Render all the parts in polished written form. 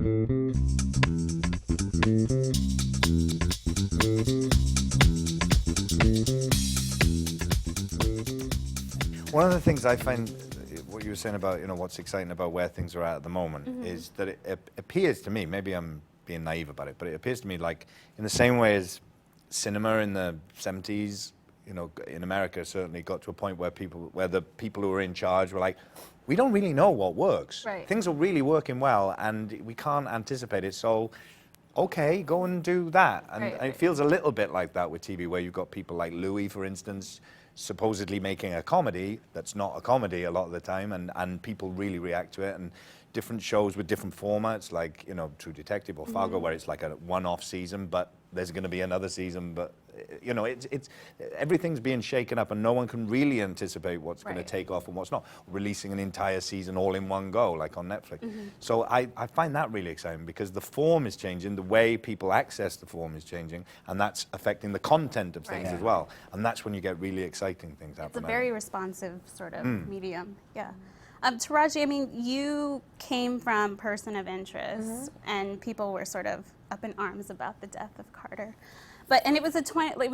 One of the things I find, what you were saying about, what's exciting about where things are at the moment, is that it appears to me, maybe I'm being naive about it, but it appears to me like in the same way as cinema in the 70s, in America certainly got to a point where the people who were in charge were like, we don't really know what works. Right. Things are really working well and we can't anticipate it, so okay, go and do that. And it feels a little bit like that with TV, where you've got people like Louis, for instance, supposedly making a comedy that's not a comedy a lot of the time, and people really react to it, and different shows with different formats, like True Detective or Fargo, where it's like a one-off season, but there's going to be another season, but it's everything's being shaken up, and no one can really anticipate what's going to take off and what's not. Releasing an entire season all in one go, like on Netflix. So I find that really exciting, because the form is changing, the way people access the form is changing, and that's affecting the content of things as well. And that's when you get really exciting things happening. It's a very responsive sort of medium, yeah. Taraji, I mean, you came from Person of Interest, and people were sort of up in arms about the death of Carter. And it was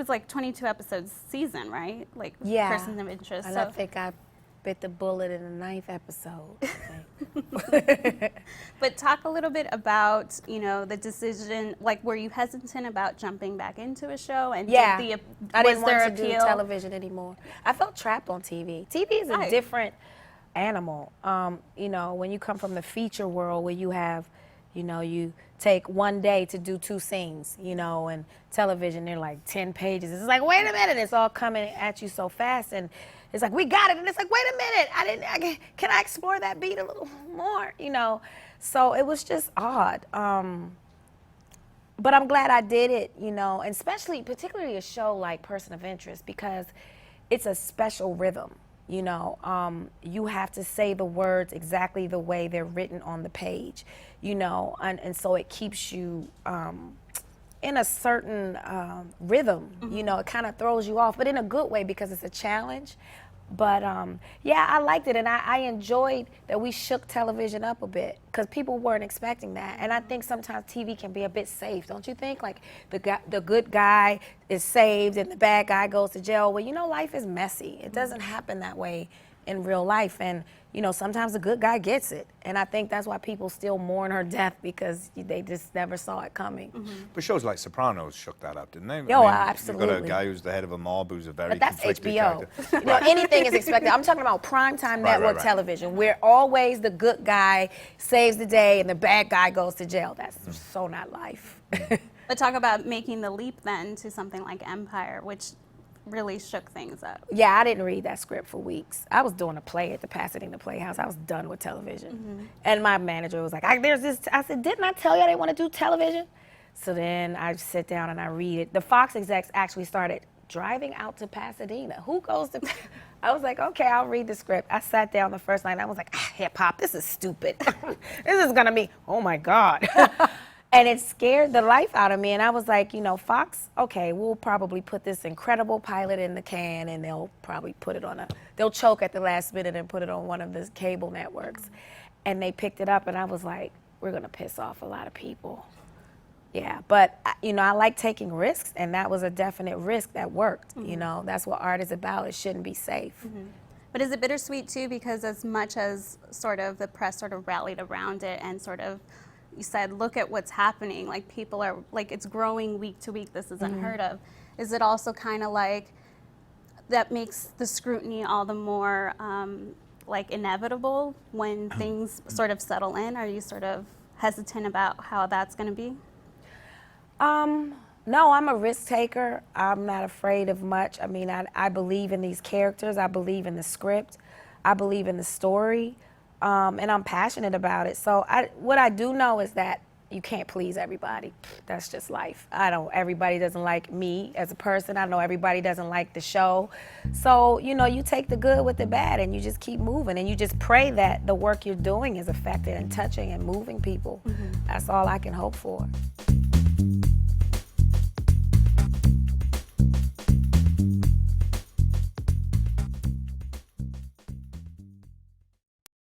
like 22 episodes season, right? Like Person of Interest. And I think I bit the bullet in the 9th episode. But talk a little bit about, the decision, like were you hesitant about jumping back into a show? And I didn't want to do television anymore. I felt trapped on TV. TV is a different animal. When you come from the feature world where you have, you take one day to do 2 scenes, and television, they're like 10 pages. It's like, wait a minute, it's all coming at you so fast, and it's like, we got it, and it's like, wait a minute, can I explore that beat a little more, So it was just odd. But I'm glad I did it, and particularly a show like Person of Interest, because it's a special rhythm. You have to say the words exactly the way they're written on the page, and so it keeps you in a certain rhythm, it kind of throws you off, but in a good way, because it's a challenge. But I liked it, and I enjoyed that we shook television up a bit, because people weren't expecting that. And I think sometimes TV can be a bit safe, don't you think? Like the good guy is saved and the bad guy goes to jail. Well, life is messy. It doesn't happen that way in real life, and sometimes the good guy gets it, and I think that's why people still mourn her death, because they just never saw it coming. But shows like Sopranos shook that up, didn't they? Absolutely. You've got a guy who's the head of a mob who's a very But that's conflicted HBO. character. Anything is expected. I'm talking about primetime network television, where always the good guy saves the day and the bad guy goes to jail. That's so not life. But talk about making the leap then to something like Empire, which really shook things up. Yeah, I didn't read that script for weeks. I was doing a play at the Pasadena Playhouse. I was done with television. And my manager was like, I said, didn't I tell you I didn't want to do television? So then I sit down and I read it. The Fox execs actually started driving out to Pasadena. Who goes to... I was like, okay, I'll read the script. I sat down the first night and I was like, hip hop, this is stupid. This is gonna be, oh my God. And it scared the life out of me. And I was like, Fox, okay, we'll probably put this incredible pilot in the can, and they'll probably put it on they'll choke at the last minute and put it on one of the cable networks. And they picked it up, and I was like, we're gonna piss off a lot of people. Yeah, but I like taking risks, and that was a definite risk that worked. That's what art is about. It shouldn't be safe. But is it bittersweet too, because as much as sort of the press sort of rallied around it and sort of, you said, look at what's happening, like people are, like it's growing week to week, this is unheard of. Is it also kind of like, that makes the scrutiny all the more like inevitable when things sort of settle in? Are you sort of hesitant about how that's gonna be? No, I'm a risk taker. I'm not afraid of much. I mean, I believe in these characters. I believe in the script. I believe in the story. And I'm passionate about it. So what I do know is that you can't please everybody. That's just life. Everybody doesn't like me as a person. I know everybody doesn't like the show. So, you take the good with the bad and you just keep moving, and you just pray that the work you're doing is effective and touching and moving people. That's all I can hope for.